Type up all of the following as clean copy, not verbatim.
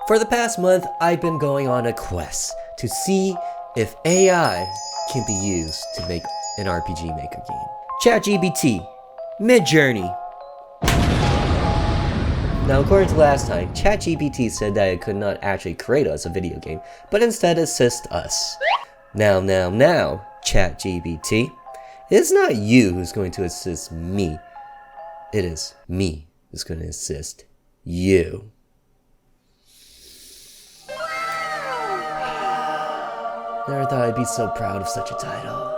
For the past month, I've been going on a quest to see if AI can be used to make an RPG Maker game. ChatGPT Midjourney. Now, according to last time, ChatGPT said that it could not actually create us a video game, but instead assist us. Now, ChatGPT, it's not you who's going to assist me. It is me who's going to assist you. Never thought I'd be so proud of such a title.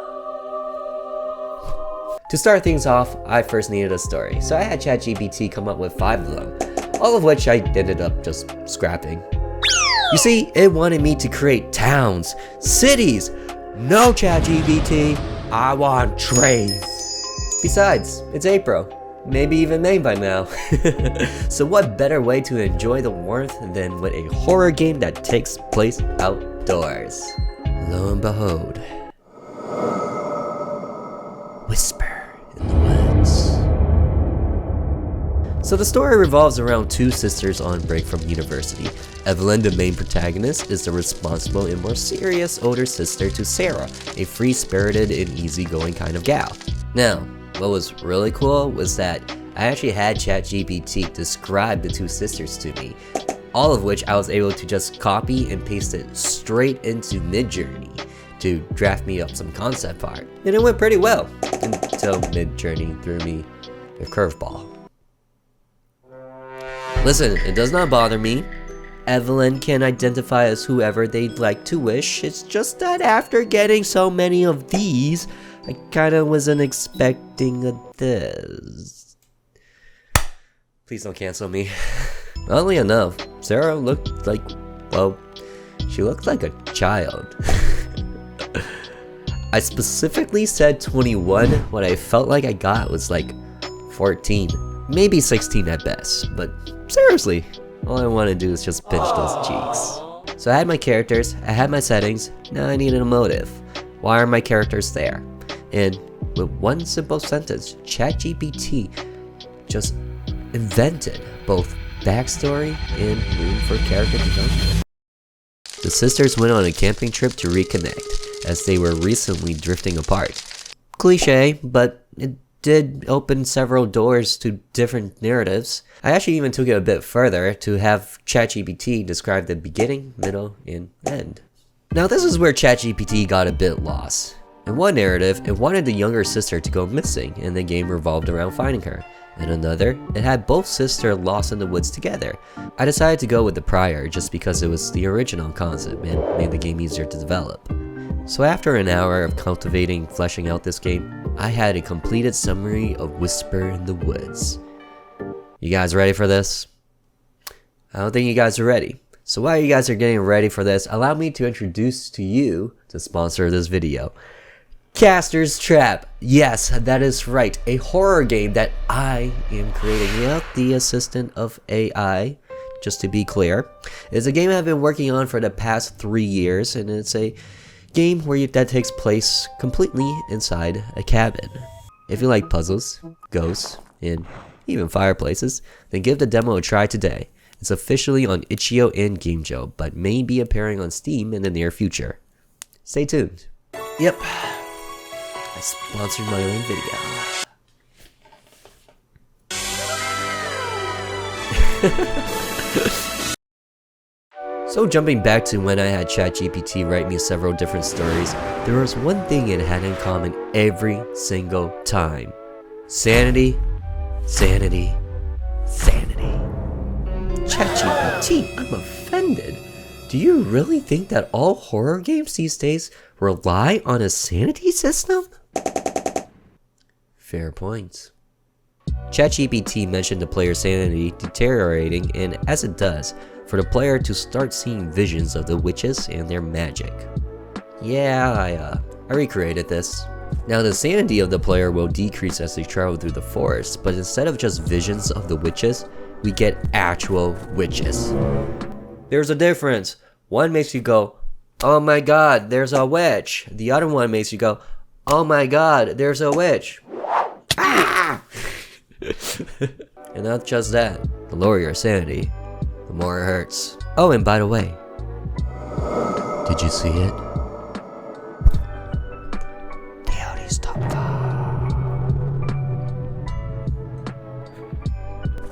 To start things off, I first needed a story, so I had ChatGPT come up with 5 of them, all of which I ended up just scrapping. You see, it wanted me to create towns, cities. No, ChatGPT, I want trees. Besides, it's April, maybe even May by now. So what better way to enjoy the warmth than with a horror game that takes place outdoors? Lo and behold, Whisper in the Woods. So the story revolves around 2 sisters on break from university. Evelyn, the main protagonist, is the responsible and more serious older sister to Sarah, a free-spirited and easygoing kind of gal. Now, what was really cool was that I actually had ChatGPT describe the 2 sisters to me, all of which I was able to just copy and paste it straight into Midjourney to draft me up some concept art. And it went pretty well, until Midjourney threw me a curveball. Listen, it does not bother me. Evelyn can identify as whoever they'd like to wish. It's just that after getting so many of these, I kinda wasn't expecting this. Please don't cancel me. Oddly enough, Sarah looked like, well, she looked like a child. I specifically said 21, what I felt like I got was like 14, maybe 16 at best, but seriously, all I want to do is just pinch those cheeks. So I had my characters, I had my settings, now I needed a motive. Why are my characters there? And with one simple sentence, ChatGPT just invented both backstory and room for character development. The sisters went on a camping trip to reconnect, as they were recently drifting apart. Cliche, but it did open several doors to different narratives. I actually even took it a bit further to have ChatGPT describe the beginning, middle, and end. Now this is where ChatGPT got a bit lost. In one narrative, it wanted the younger sister to go missing, and the game revolved around finding her. In another, it had both sisters lost in the woods together. I decided to go with the prior just because it was the original concept and made the game easier to develop. So after an hour of cultivating, fleshing out this game, I had a completed summary of Whisper in the Woods. You guys ready for this? I don't think you guys are ready. So while you guys are getting ready for this, allow me to introduce to you the sponsor of this video. Caster's Trap. Yes, that is right. A horror game that I am creating without the assistant of AI. Just to be clear, it's a game I've been working on for the past 3 years, and it's a game that takes place completely inside a cabin. If you like puzzles, ghosts, and even fireplaces, then give the demo a try today. It's officially on itch.io and GameJoe, but may be appearing on Steam in the near future. Stay tuned. Yep, I sponsored my own video. So jumping back to when I had ChatGPT write me several different stories, there was one thing it had in common every single time. Sanity, sanity, sanity. ChatGPT, I'm offended. Do you really think that all horror games these days rely on a sanity system? Fair point. ChatGPT mentioned the player's sanity deteriorating, and as it does, for the player to start seeing visions of the witches and their magic. Yeah, I recreated this. Now the sanity of the player will decrease as they travel through the forest, but instead of just visions of the witches, we get actual witches. There's a difference. One makes you go, oh my god, there's a witch. The other one makes you go, oh my god, there's a witch. Ah! And not just that, the lower your sanity, the more it hurts. Oh, and by the way, did you see it? TheOdie's top 5.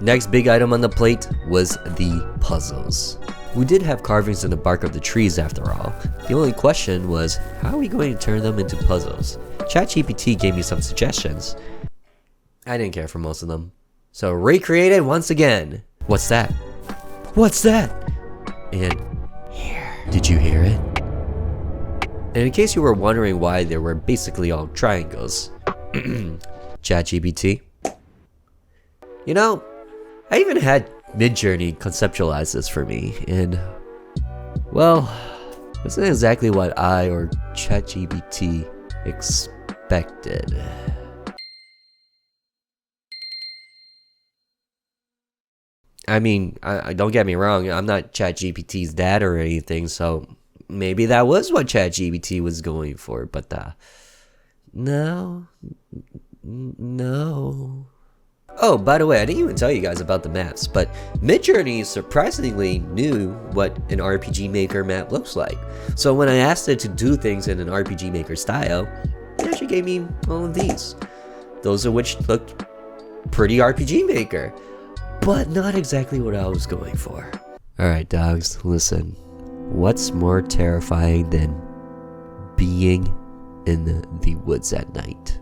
Next big item on the plate was the puzzles. We did have carvings in the bark of the trees after all. The only question was, how are we going to turn them into puzzles? ChatGPT gave me some suggestions. I didn't care for most of them. So recreate it once again. What's that? What's that? And here. Did you hear it? And in case you were wondering why they were basically all triangles, ChatGPT. You know, I even had Midjourney conceptualize this for me, and well, it wasn't exactly what I or ChatGPT expected. I mean, I don't get me wrong, I'm not ChatGPT's dad or anything, so maybe that was what ChatGPT was going for, but no. Oh, by the way, I didn't even tell you guys about the maps, but Midjourney surprisingly knew what an RPG Maker map looks like. So when I asked it to do things in an RPG Maker style, it actually gave me all of these. Those of which looked pretty RPG Maker, but not exactly what I was going for. Alright dogs, listen. What's more terrifying than being in the woods at night?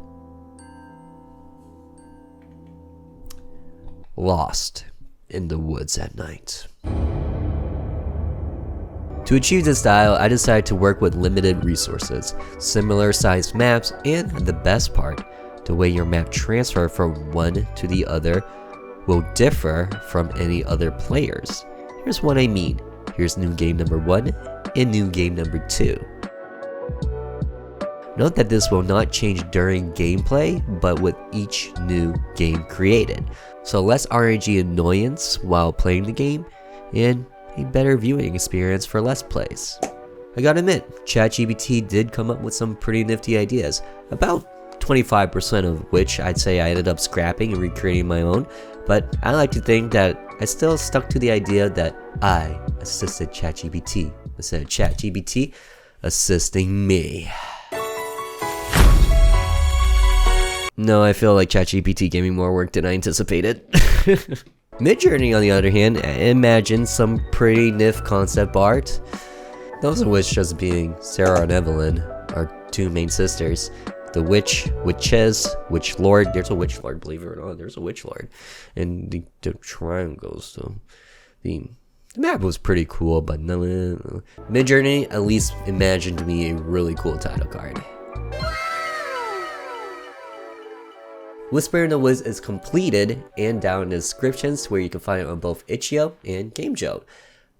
Lost in the woods at night. To achieve this style, I decided to work with limited resources, similar sized maps, and the best part, the way your map transfer from one to the other will differ from any other players. Here's what I mean. Here's new game number 1 and new game number 2. Note that this will not change during gameplay, but with each new game created. So less RNG annoyance while playing the game, and a better viewing experience for less plays. I gotta admit, ChatGPT did come up with some pretty nifty ideas, about 25% of which I'd say I ended up scrapping and recreating my own, but I like to think that I still stuck to the idea that I assisted ChatGPT instead of ChatGPT assisting me. No, I feel like ChatGPT gave me more work than I anticipated. Midjourney, on the other hand, imagined some pretty nif concept art. Those of which just being Sarah and Evelyn, our two main sisters. The witches, witch lord. There's a witch lord, believe it or not. There's a witch lord. And the triangles. So the map was pretty cool, but no. Midjourney at least imagined me a really cool title card. Whisper in the Woods is completed and down in the descriptions where you can find it on both itch.io and GameJolt.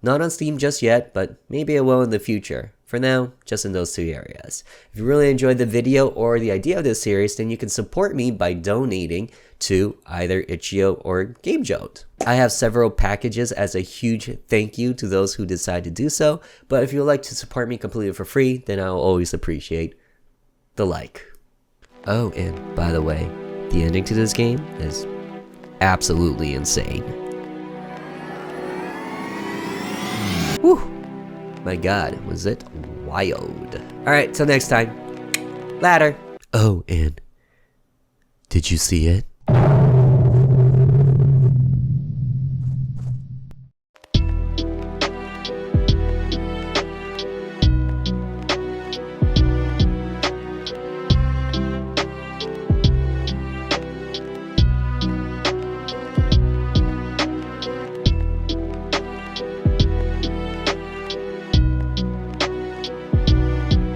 Not on Steam just yet, but maybe it will in the future. For now, just in those two areas. If you really enjoyed the video or the idea of this series, then you can support me by donating to either itch.io or GameJolt. I have several packages as a huge thank you to those who decide to do so, but if you would like to support me completely for free, then I'll always appreciate the like. Oh, and by the way, the ending to this game is absolutely insane. Whew. My god, was it wild. Alright, till next time. Later. Oh, and did you see it?